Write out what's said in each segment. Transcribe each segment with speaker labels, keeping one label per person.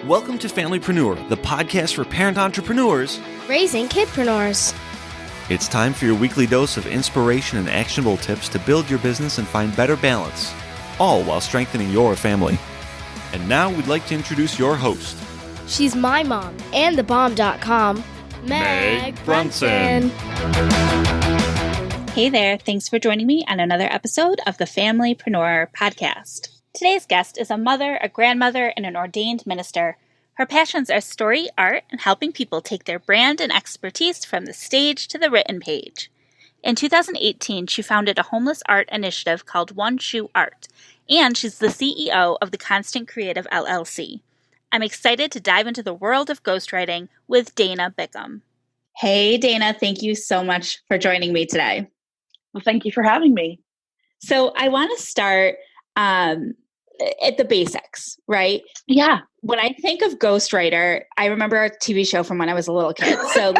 Speaker 1: Welcome to Familypreneur, the podcast for parent entrepreneurs
Speaker 2: raising kidpreneurs.
Speaker 1: It's time for your weekly dose of inspiration and actionable tips to build your business and find better balance, all while strengthening your family. And now we'd like to introduce your host.
Speaker 2: She's my mom and thebomb.com,
Speaker 1: Meg Brunson.
Speaker 3: Hey there, thanks for joining me on another episode of the Familypreneur podcast. Today's guest is a mother, a grandmother, and an ordained minister. Her passions are story, art, and helping people take their brand and expertise from the stage to the written page. In 2018, she founded a homeless art initiative called One Shoe Art, and she's the CEO of the Constant Creative LLC. I'm excited to dive into the world of ghostwriting with Dayna Bickham. Hey, Dayna, thank you so much for joining me today.
Speaker 4: Well, thank you for having me.
Speaker 3: So I want to start at the basics, right?
Speaker 4: Yeah.
Speaker 3: When I think of ghostwriter, I remember a TV show from when I was a little kid. So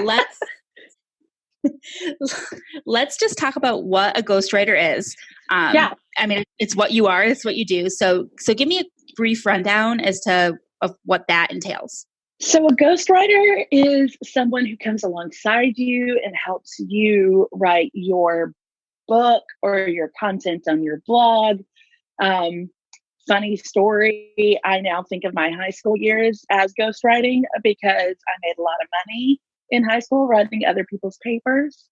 Speaker 3: let's just talk about what a ghostwriter is. I mean, it's what you are, it's what you do. So give me a brief rundown as to of what that entails.
Speaker 4: So a ghostwriter is someone who comes alongside you and helps you write your book or your content on your blog. Funny story, I now think of my high school years as ghostwriting because I made a lot of money in high school writing other people's papers.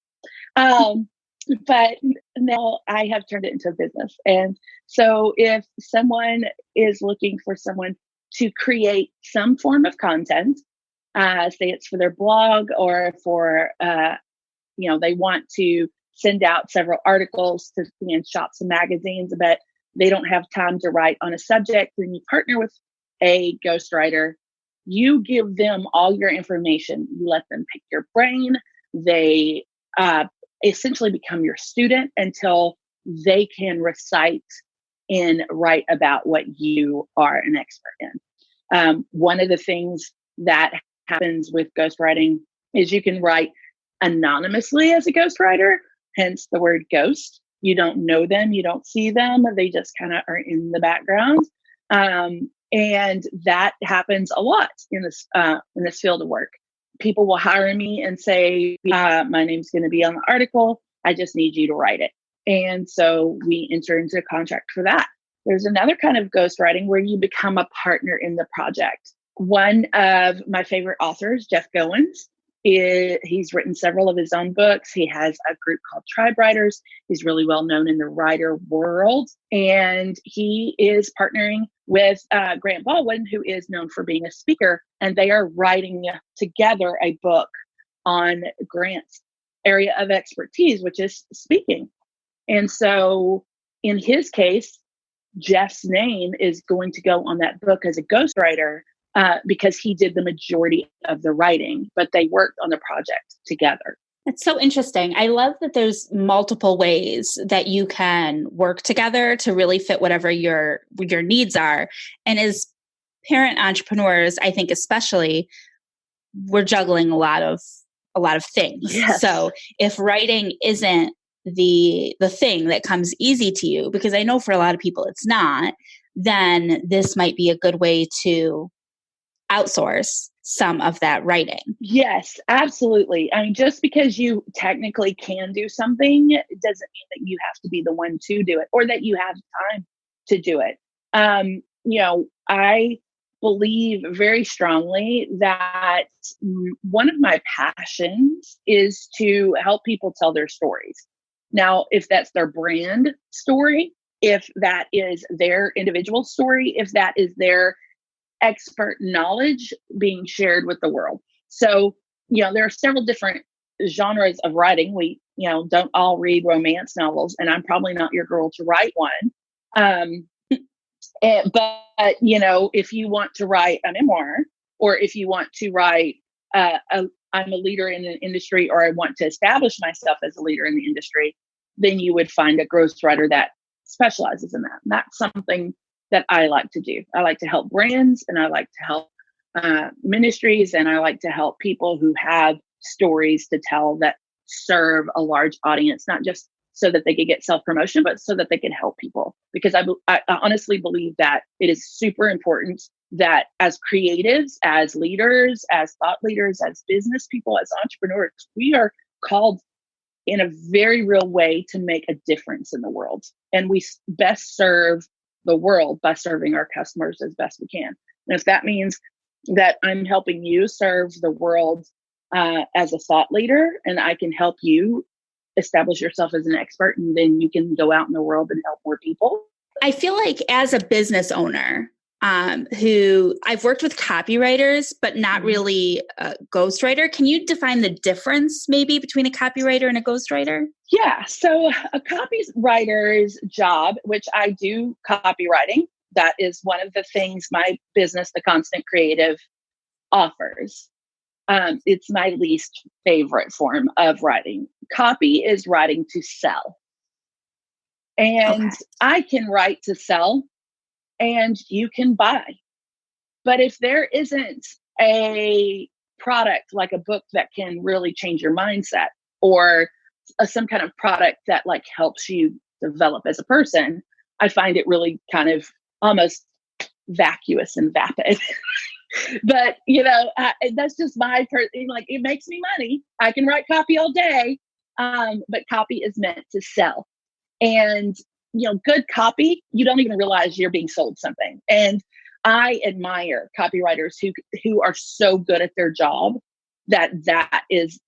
Speaker 4: But now I have turned it into a business. And so if someone is looking for someone to create some form of content, say it's for their blog or for, they want to send out several articles to shops and magazines, but they don't have time to write on a subject, then you partner with a ghostwriter. You give them all your information. You let them pick your brain. They essentially become your student until they can recite and write about what you are an expert in. One of the things that happens with ghostwriting is you can write anonymously as a ghostwriter, hence the word ghost. You don't know them, you don't see them, they just kind of are in the background. And that happens a lot in this field of work. People will hire me and say, my name's going to be on the article. I just need you to write it. And so we enter into a contract for that. There's another kind of ghostwriting where you become a partner in the project. One of my favorite authors, Jeff Goins, he's written several of his own books. He has a group called Copywriters. He's really well known in the writer world. And he is partnering with Grant Baldwin, who is known for being a speaker. And they are writing together a book on Grant's area of expertise, which is speaking. And so in his case, Jeff's name is going to go on that book as a ghostwriter. Because he did the majority of the writing, but they worked on the project together.
Speaker 3: It's so interesting. I love that there's multiple ways that you can work together to really fit whatever your needs are. And as parent entrepreneurs, I think especially, we're juggling a lot of things.
Speaker 4: Yes.
Speaker 3: So if writing isn't the thing that comes easy to you, because I know for a lot of people it's not, then this might be a good way to outsource some of that writing.
Speaker 4: Yes, absolutely. I mean, just because you technically can do something, it doesn't mean that you have to be the one to do it or that you have time to do it. I believe very strongly that one of my passions is to help people tell their stories. Now, if that's their brand story, if that is their individual story, if that is their expert knowledge being shared with the world. So, there are several different genres of writing. We, don't all read romance novels, and I'm probably not your girl to write one. But if you want to write a memoir, or if you want to write, I'm a leader in an industry, or I want to establish myself as a leader in the industry, then you would find a ghostwriter that specializes in that. And that's something that I like to do. I like to help brands, and I like to help ministries, and I like to help people who have stories to tell that serve a large audience, not just so that they could get self-promotion, but so that they can help people. Because I honestly believe that it is super important that as creatives, as leaders, as thought leaders, as business people, as entrepreneurs, we are called in a very real way to make a difference in the world. And we best serve the world by serving our customers as best we can. And if that means that I'm helping you serve the world as a thought leader, and I can help you establish yourself as an expert, and then you can go out in the world and help more people.
Speaker 3: I feel like as a business owner, who I've worked with copywriters, but not really a ghostwriter. Can you define the difference maybe between a copywriter and a ghostwriter?
Speaker 4: Yeah. So a copywriter's job, which I do copywriting, that is one of the things my business, The Constant Creative, offers. It's my least favorite form of writing. Copy is writing to sell. And I can write to sell, and you can buy. But if there isn't a product like a book that can really change your mindset, or some kind of product that like helps you develop as a person, I find it really kind of almost vacuous and vapid. But, that's just my like, it makes me money. I can write copy all day. But copy is meant to sell. And, good copy, you don't even realize you're being sold something. And I admire copywriters who are so good at their job that is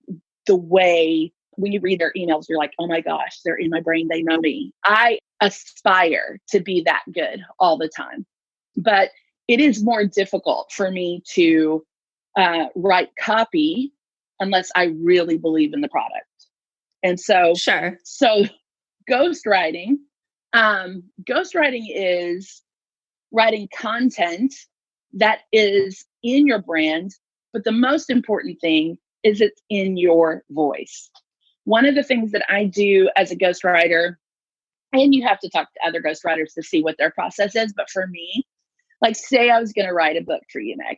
Speaker 4: the way when you read their emails, you're like, oh my gosh, they're in my brain. They know me. I aspire to be that good all the time. But it is more difficult for me to write copy unless I really believe in the product. And so, ghostwriting is writing content that is in your brand, but the most important thing is it's in your voice. One of the things that I do as a ghostwriter, and you have to talk to other ghostwriters to see what their process is, but for me, like say I was going to write a book for you, Meg.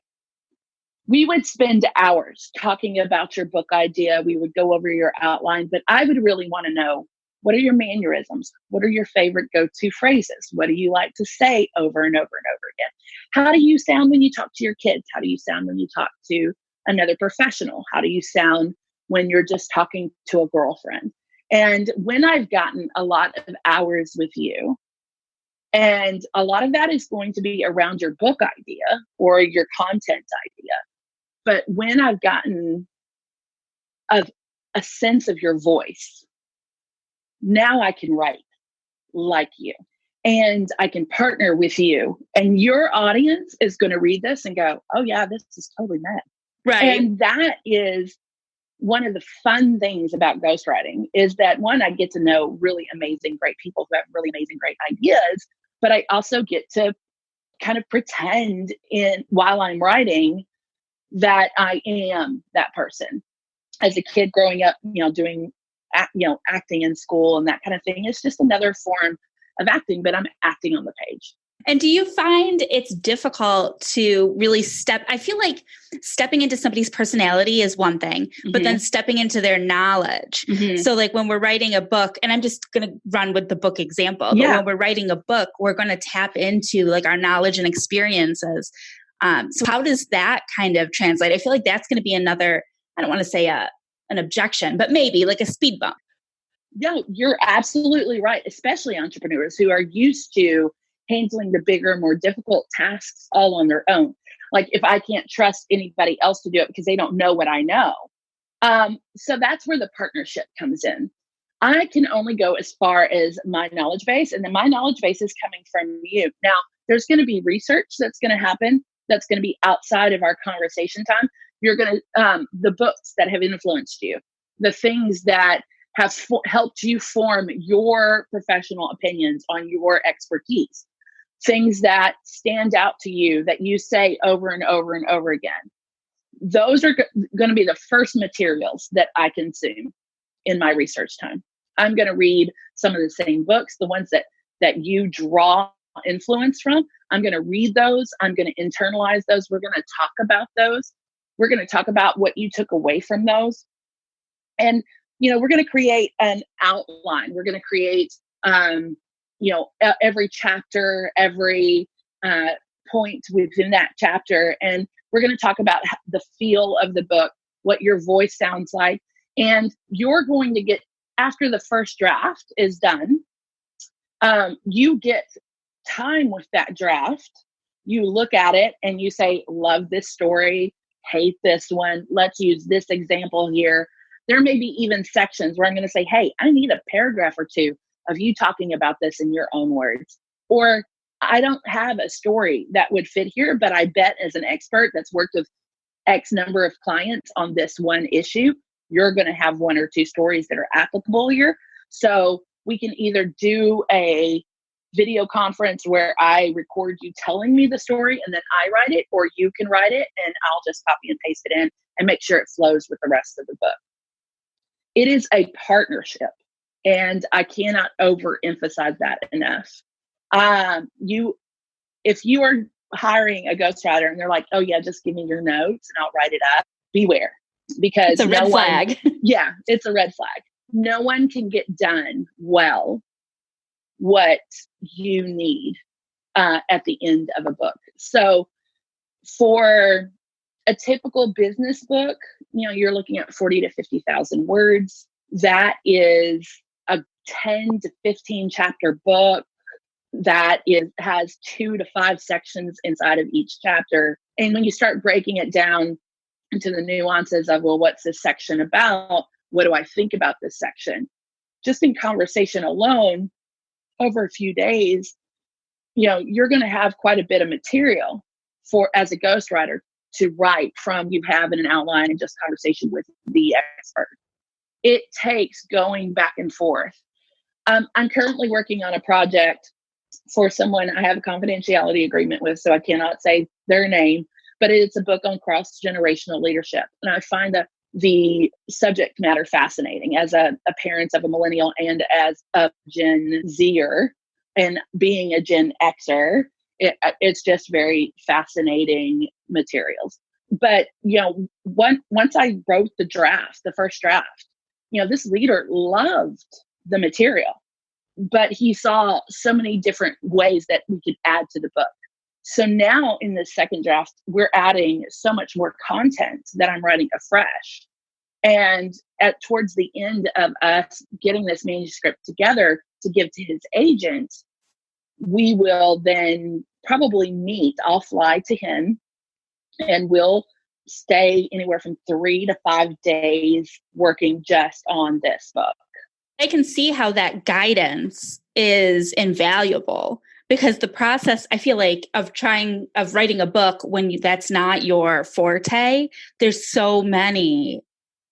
Speaker 4: We would spend hours talking about your book idea. We would go over your outline, but I would really want to know, what are your mannerisms? What are your favorite go-to phrases? What do you like to say over and over and over again? How do you sound when you talk to your kids? How do you sound when you talk to another professional? How do you sound when you're just talking to a girlfriend? And when I've gotten a lot of hours with you, and a lot of that is going to be around your book idea or your content idea. But when I've gotten a sense of your voice, now I can write like you, and I can partner with you, and your audience is going to read this and go, oh yeah, this is totally Meg.
Speaker 3: Right.
Speaker 4: And that is one of the fun things about ghostwriting, is that one, I get to know really amazing, great people who have really amazing, great ideas, but I also get to kind of pretend while I'm writing that I am that person. As a kid growing up, doing acting in school and that kind of thing, it's just another form of acting, but I'm acting on the page.
Speaker 3: And do you find it's difficult to really I feel like stepping into somebody's personality is one thing, but then stepping into their knowledge. So like when we're writing a book, and I'm just going to run with the book example, but when we're writing a book, we're going to tap into like our knowledge and experiences. So how does that kind of translate? I feel like that's going to be another, I don't want to say an objection, but maybe like a speed bump.
Speaker 4: No, you're absolutely right. Especially entrepreneurs who are used to handling the bigger, more difficult tasks all on their own. Like if I can't trust anybody else to do it because they don't know what I know. So that's where the partnership comes in. I can only go as far as my knowledge base, and then my knowledge base is coming from you. Now, there's going to be research that's going to happen that's going to be outside of our conversation time. You're going to, the books that have influenced you, the things that have helped you form your professional opinions on your expertise, things that stand out to you that you say over and over and over again. Those are going to be the first materials that I consume in my research time. I'm going to read some of the same books, the ones that you draw influence from. I'm going to read those. I'm going to internalize those. We're going to talk about those. We're going to talk about what you took away from those. And, we're going to create an outline. We're going to create, every chapter, every points within that chapter. And we're going to talk about the feel of the book, what your voice sounds like. And you're going to get, after the first draft is done, you get time with that draft. You look at it and you say, love this story, hate this one. Let's use this example here. There may be even sections where I'm going to say, hey, I need a paragraph or two of you talking about this in your own words. Or I don't have a story that would fit here, but I bet as an expert that's worked with X number of clients on this one issue, you're going to have one or two stories that are applicable here. So we can either do a video conference where I record you telling me the story and then I write it, or you can write it and I'll just copy and paste it in and make sure it flows with the rest of the book. It is a partnership, and I cannot overemphasize that enough. If you are hiring a ghostwriter and they're like, oh yeah, just give me your notes and I'll write it up, beware. Because
Speaker 3: it's a red flag.
Speaker 4: Yeah, it's a red flag. No one can get done well what you need at the end of a book. So for a typical business book, you're looking at 40 to 50,000 words. That is a 10 to 15 chapter book that has 2 to 5 sections inside of each chapter. And when you start breaking it down into the nuances of, well, what's this section about? What do I think about this section? Just in conversation alone, over a few days, you're going to have quite a bit of material for as a ghostwriter to write from. You have in an outline and just conversation with the expert. It takes going back and forth. I'm currently working on a project for someone I have a confidentiality agreement with, so I cannot say their name, but it's a book on cross-generational leadership. And I find that the subject matter fascinating as a parent of a millennial and as a Gen Zer, and being a Gen Xer, it's just very fascinating materials. But, once I wrote the first draft, this leader loved the material, but he saw so many different ways that we could add to the book. So now in the second draft, we're adding so much more content that I'm writing afresh. And towards the end of us getting this manuscript together to give to his agent, we will then probably meet. I'll fly to him and we'll stay anywhere from 3 to 5 days working just on this book.
Speaker 3: I can see how that guidance is invaluable, because the process, I feel like, of writing a book when that's not your forte, there's so many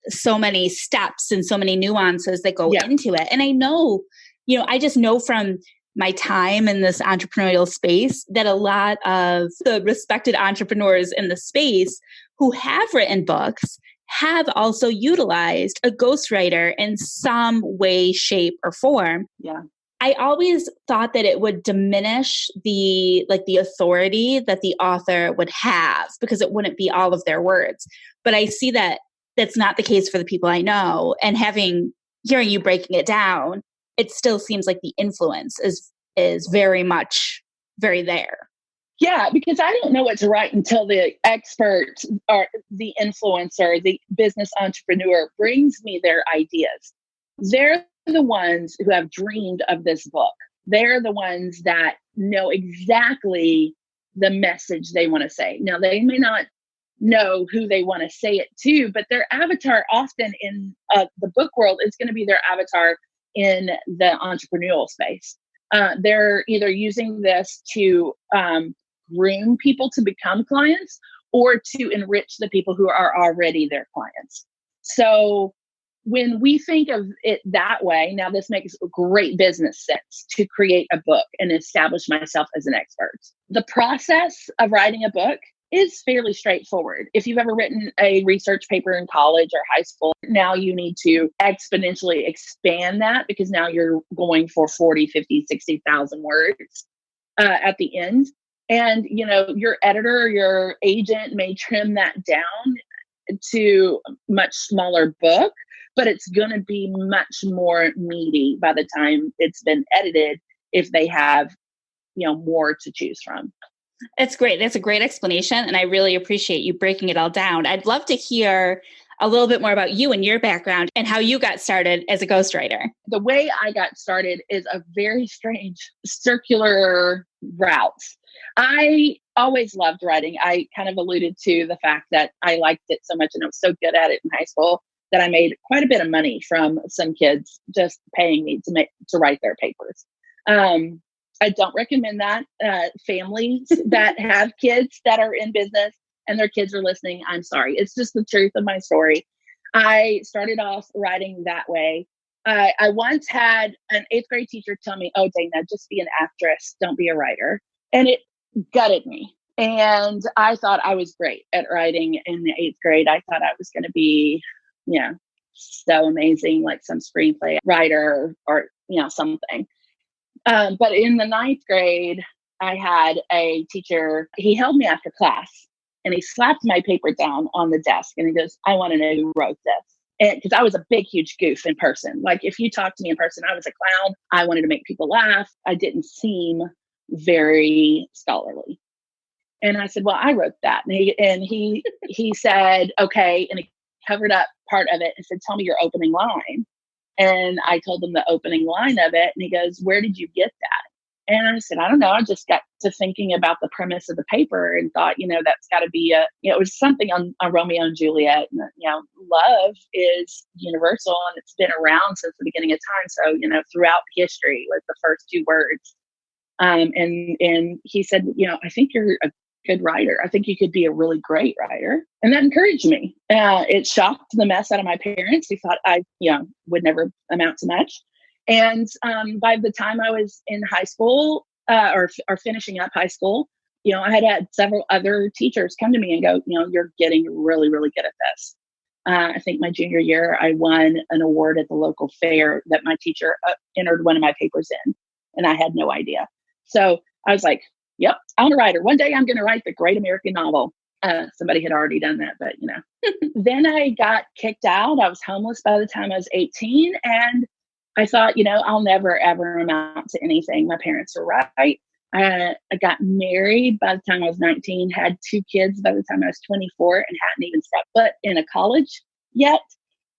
Speaker 3: steps and so many nuances that go into it. And I know, I just know from my time in this entrepreneurial space that a lot of the respected entrepreneurs in the space who have written books have also utilized a ghostwriter in some way, shape, or form.
Speaker 4: Yeah.
Speaker 3: I always thought that it would diminish the authority that the author would have, because it wouldn't be all of their words. But I see that that's not the case for the people I know. And hearing you breaking it down, it still seems like the influence is very much very there.
Speaker 4: Yeah, because I don't know what to write until the expert or the influencer, the business entrepreneur brings me their ideas. They're the ones who have dreamed of this book. They're the ones that know exactly the message they want to say. Now, they may not know who they want to say it to, but their avatar often in the book world is going to be their avatar in the entrepreneurial space. They're either using this to groom people to become clients or to enrich the people who are already their clients. So when we think of it that way, now this makes great business sense to create a book and establish myself as an expert. The process of writing a book is fairly straightforward. If you've ever written a research paper in college or high school, now you need to exponentially expand that, because now you're going for 40, 50, 60,000 words at the end. And, your editor or your agent may trim that down to a much smaller book, but it's going to be much more meaty by the time it's been edited if they have, more to choose from.
Speaker 3: That's great. That's a great explanation. And I really appreciate you breaking it all down. I'd love to hear a little bit more about you and your background and how you got started as a ghostwriter.
Speaker 4: The way I got started is a very strange circular route. I always loved writing. I kind of alluded to the fact that I liked it so much and I was so good at it in high school that I made quite a bit of money from some kids just paying me to write their papers. I don't recommend that. Families that have kids that are in business and their kids are listening, I'm sorry. It's just the truth of my story. I started off writing that way. I once had an 8th grade teacher tell me, "Oh, Dayna, just be an actress. Don't be a writer." And it gutted me. And I thought I was great at writing in the 8th grade. I thought I was going to be, so amazing, like some screenplay writer or something. But in the 9th grade, I had a teacher, he held me after class and he slapped my paper down on the desk and he goes, "I want to know who wrote this." And because I was a big, huge goof in person. Like if you talked to me in person, I was a clown. I wanted to make people laugh. I didn't seem very scholarly. And I said, "Well, I wrote that." And he said, "Okay." And he covered up part of it and said, "Tell me your opening line." And I told him the opening line of it. And he goes, "Where did you get that?" And I said, "I don't know. I just got to thinking about the premise of the paper and thought, that's got to be it was something on Romeo and Juliet. And, love is universal and it's been around since the beginning of time. So, throughout history was the first 2 words. And he said, "I think you're a good writer. I think you could be a really great writer." And that encouraged me. It shocked the mess out of my parents who thought I, would never amount to much. And by the time I was in high school or finishing up high school, I had several other teachers come to me and go, "You're getting really, really good at this." I think my junior year, I won an award at the local fair that my teacher entered one of my papers in, and I had no idea. So I was like, "Yep, I'm a writer. One day I'm going to write the great American novel." Somebody had already done that, but Then I got kicked out. I was homeless by the time I was 18. And I thought, I'll never, ever amount to anything. My parents were right. I got married by the time I was 19, had 2 kids by the time I was 24, and hadn't even stepped foot in a college yet.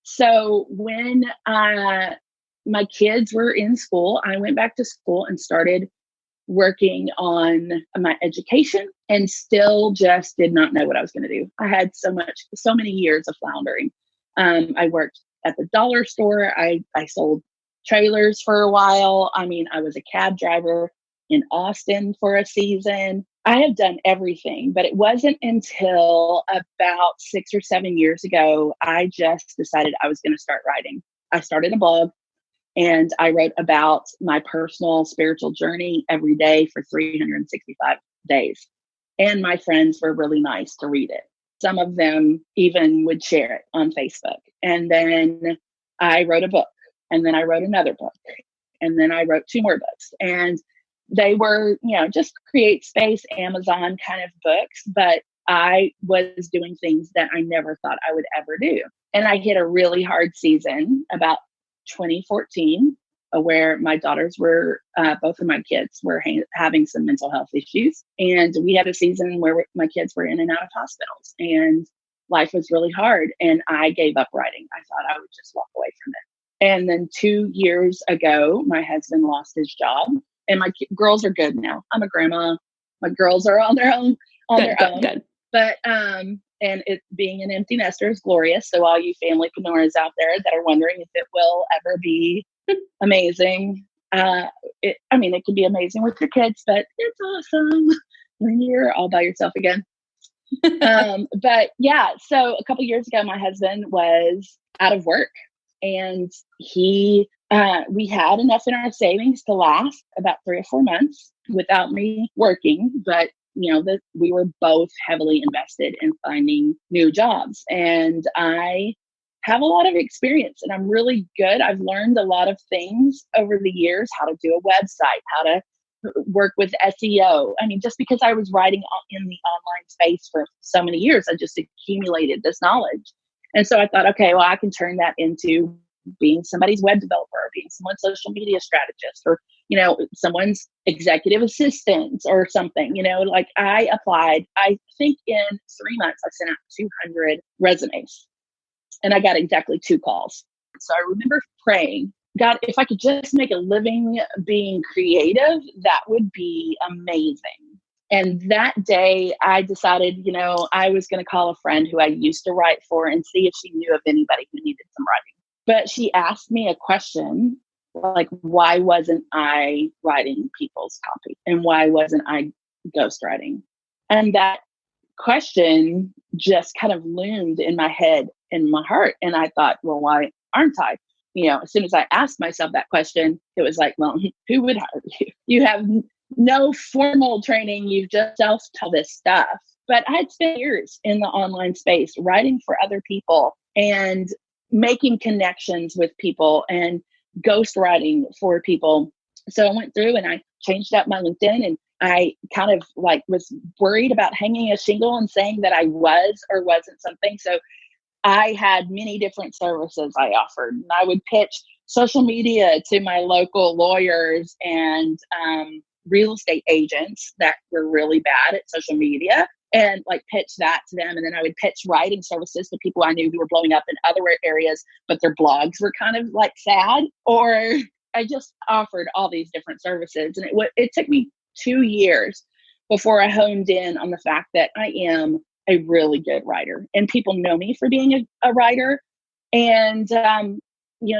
Speaker 4: So when my kids were in school, I went back to school and started working on my education and still just did not know what I was going to do. I had so many years of floundering. I worked at the dollar store. I sold trailers for a while. I was a cab driver in Austin for a season. I have done everything, but it wasn't until about 6 or 7 years ago, I just decided I was going to start writing. I started a blog. And I wrote about my personal spiritual journey every day for 365 days. And my friends were really nice to read it. Some of them even would share it on Facebook. And then I wrote a book. And then I wrote another book. And then I wrote 2 more books. And they were, just create space, Amazon kind of books. But I was doing things that I never thought I would ever do. And I hit a really hard season about 2014, where my daughters were, both of my kids were having some mental health issues. And we had a season where my kids were in and out of hospitals and life was really hard. And I gave up writing. I thought I would just walk away from it. And then 2 years ago, my husband lost his job and my girls are good now. I'm a grandma. My girls are on their own.
Speaker 3: Good.
Speaker 4: But, and it being an empty nester is glorious. So all you familypreneurs out there that are wondering if it will ever be amazing, it can be amazing with your kids, but it's awesome when you're all by yourself again. But yeah, so a couple years ago, my husband was out of work and we had enough in our savings to last about 3 or 4 months without me working, but we were both heavily invested in finding new jobs. And I have a lot of experience and I'm really good. I've learned a lot of things over the years, how to do a website, how to work with SEO. Just because I was writing in the online space for so many years, I just accumulated this knowledge. And so I thought, okay, well, I can turn that into being somebody's web developer, or being someone's social media strategist, or someone's executive assistant or something, like I applied, I think in 3 months, I sent out 200 resumes and I got exactly 2 calls. So I remember praying, God, if I could just make a living being creative, that would be amazing. And that day I decided, I was going to call a friend who I used to write for and see if she knew of anybody who needed some writing. But she asked me a question like, why wasn't I writing people's copy? And why wasn't I ghostwriting? And that question just kind of loomed in my head and my heart. And I thought, well, why aren't I? As soon as I asked myself that question, it was like, well, who would hire you? You have no formal training. You've just self-taught this stuff. But I had spent years in the online space writing for other people and making connections with people and ghostwriting for people. So I went through and I changed up my LinkedIn, and I kind of like was worried about hanging a shingle and saying that I was or wasn't something. So I had many different services I offered, and I would pitch social media to my local lawyers and real estate agents that were really bad at social media, and like pitch that to them. And then I would pitch writing services to people I knew who were blowing up in other areas, but their blogs were kind of like sad, or I just offered all these different services. And it took me 2 years before I honed in on the fact that I am a really good writer, and people know me for being a writer. And,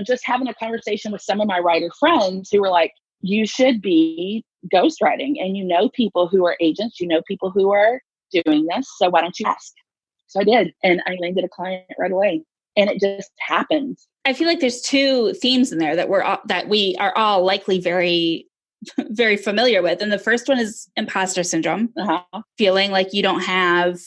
Speaker 4: just having a conversation with some of my writer friends who were like, you should be ghostwriting, and people who are agents, people who are doing this. So why don't you ask? So I did. And I landed a client right away, and it just happened.
Speaker 3: I feel like there's 2 themes in there that we are all likely very, very familiar with. And the first one is imposter syndrome, feeling like you don't have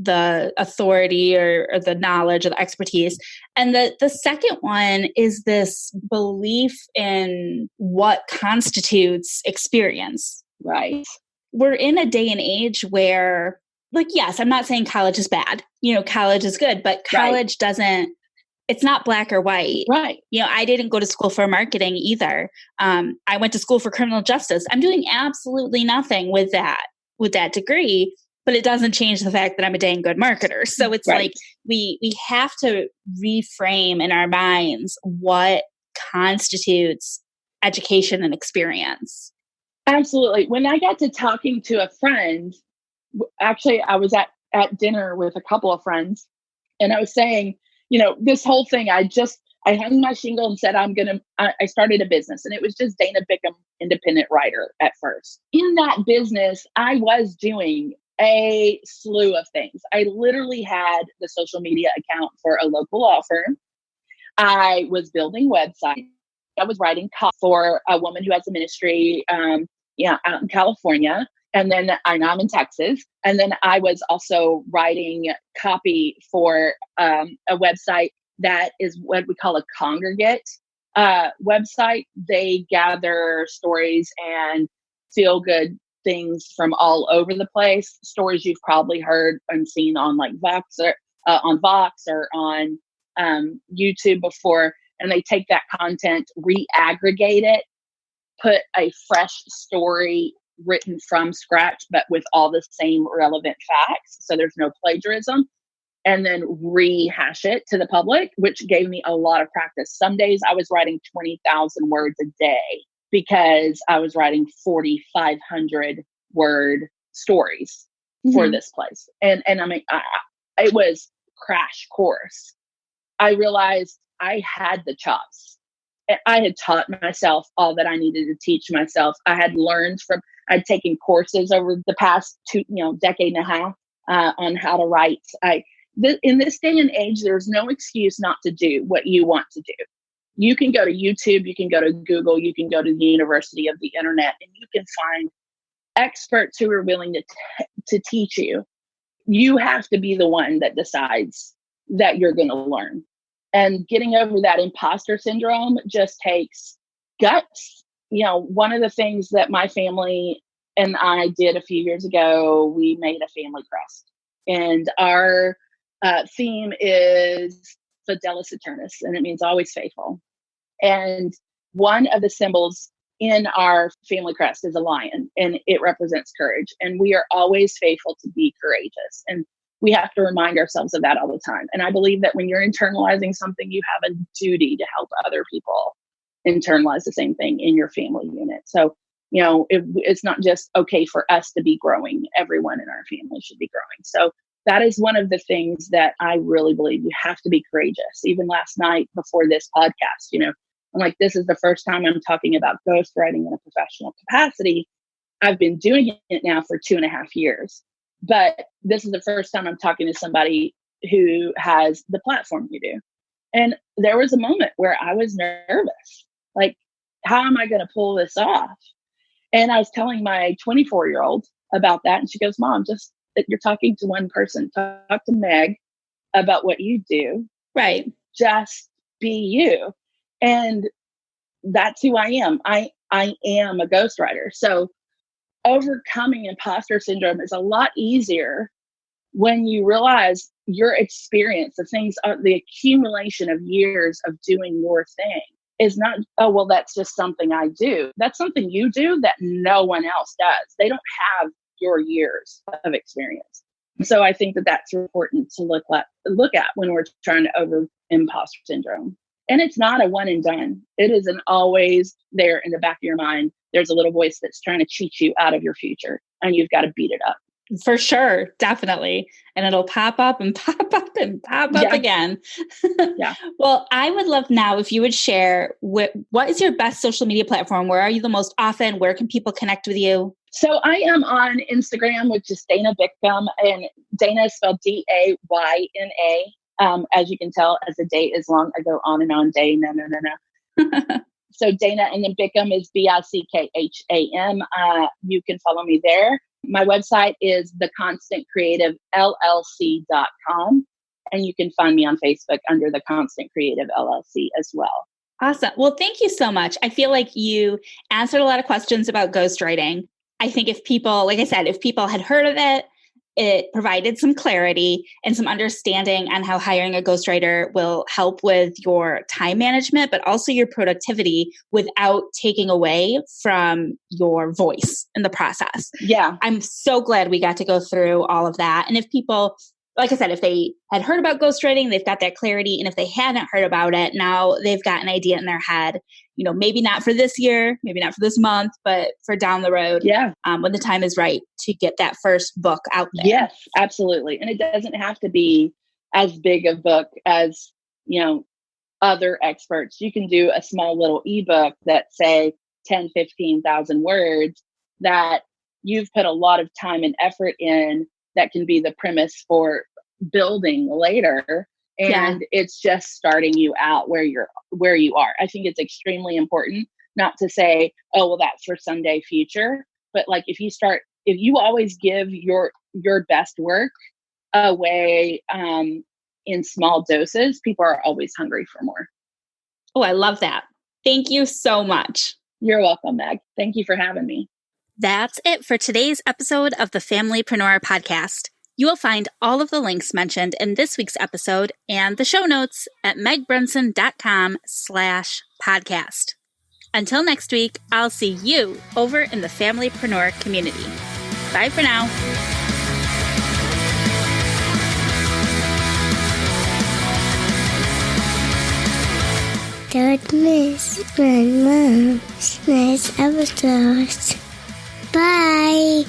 Speaker 3: the authority or the knowledge or the expertise. And the second one is this belief in what constitutes experience.
Speaker 4: Right.
Speaker 3: We're in a day and age where, like, yes, I'm not saying college is bad. College is good, but college it's not black or white.
Speaker 4: Right.
Speaker 3: I didn't go to school for marketing either. I went to school for criminal justice. I'm doing absolutely nothing with that degree, but it doesn't change the fact that I'm a dang good marketer. So it's like we have to reframe in our minds what constitutes education and experience.
Speaker 4: Absolutely. When I got to talking to a friend, actually, I was at dinner with a couple of friends, and I was saying, this whole thing, I hung my shingle and said, I started a business, and it was just Dayna Bickham, independent writer at first. In that business, I was doing a slew of things. I literally had the social media account for a local law firm. I was building websites. I was writing copy for a woman who has a ministry, out in California. And then I'm in Texas. And then I was also writing copy for a website that is what we call a congregate website. They gather stories and feel good things from all over the place. Stories you've probably heard and seen on like Vox or on YouTube before. And they take that content, re-aggregate it, put a fresh story written from scratch, but with all the same relevant facts. So there's no plagiarism, and then rehash it to the public, which gave me a lot of practice. Some days I was writing 20,000 words a day because I was writing 4,500 word stories for this place. And I mean, it was crash course. I realized I had the chops. I had taught myself all that I needed to teach myself. I'd taken courses over the past decade and a half on how to write. In this day and age, there's no excuse not to do what you want to do. You can go to YouTube, you can go to Google, you can go to the University of the Internet, and you can find experts who are willing to teach you. You have to be the one that decides that you're going to learn. And getting over that imposter syndrome just takes guts. One of the things that my family and I did a few years ago, we made a family crest. And our theme is Fidelis Aeternus, and it means always faithful. And one of the symbols in our family crest is a lion, and it represents courage. And we are always faithful to be courageous. And we have to remind ourselves of that all the time. And I believe that when you're internalizing something, you have a duty to help other people internalize the same thing in your family unit. So, it's not just okay for us to be growing. Everyone in our family should be growing. So that is one of the things that I really believe you have to be courageous. Even last night before this podcast, I'm like, this is the first time I'm talking about ghostwriting in a professional capacity. I've been doing it now for 2.5 years, but this is the first time I'm talking to somebody who has the platform you do. And there was a moment where I was nervous. Like, how am I going to pull this off? And I was telling my 24-year-old about that. And she goes, Mom, just that you're talking to one person. Talk to Meg about what you do.
Speaker 3: Right.
Speaker 4: Just be you. And that's who I am. I am a ghostwriter. So overcoming imposter syndrome is a lot easier when you realize your experience, the accumulation of years of doing your thing is not, oh, well, that's just something I do. That's something you do that no one else does. They don't have your years of experience. So I think that that's important to look at when we're trying to over imposter syndrome. And it's not a one and done. It is an always there in the back of your mind. There's a little voice that's trying to cheat you out of your future, and you've got to beat it up.
Speaker 3: For sure. Definitely. And it'll pop up and pop up and pop up again.
Speaker 4: Yeah.
Speaker 3: Well, I would love now if you would share what is your best social media platform? Where are you the most often? Where can people connect with you?
Speaker 4: So I am on Instagram, which is Dayna Bickham, and Dayna is spelled Dayna. As you can tell, as the day is long, I go on and on. Day, no. So Dayna, and then Bickham is Bickham. You can follow me there. My website is theconstantcreativellc.com, and you can find me on Facebook under The Constant Creative LLC as well.
Speaker 3: Awesome. Well, thank you so much. I feel like you answered a lot of questions about ghostwriting. I think if people had heard of it, it provided some clarity and some understanding on how hiring a ghostwriter will help with your time management, but also your productivity without taking away from your voice in the process.
Speaker 4: Yeah.
Speaker 3: I'm so glad we got to go through all of that. And if people, like I said, if they had heard about ghostwriting, they've got that clarity. And if they hadn't heard about it, now they've got an idea in their head, maybe not for this year, maybe not for this month, but for down the road.
Speaker 4: Yeah.
Speaker 3: When the time is right to get that first book out there.
Speaker 4: Yes, absolutely. And it doesn't have to be as big a book as, other experts. You can do a small little ebook that say 10, 15,000 words that you've put a lot of time and effort in that can be the premise for building later. And it's just starting you out where you are. I think it's extremely important not to say, oh, well, that's for someday future. But like, if you always give your best work away in small doses, people are always hungry for more.
Speaker 3: Oh, I love that. Thank you so much.
Speaker 4: You're welcome, Meg. Thank you for having me.
Speaker 3: That's it for today's episode of the Familypreneur Podcast. You will find all of the links mentioned in this week's episode and the show notes at megbrunson.com/podcast. Until next week, I'll see you over in the Familypreneur community. Bye for now.
Speaker 5: Don't miss my mom's next episode. Bye.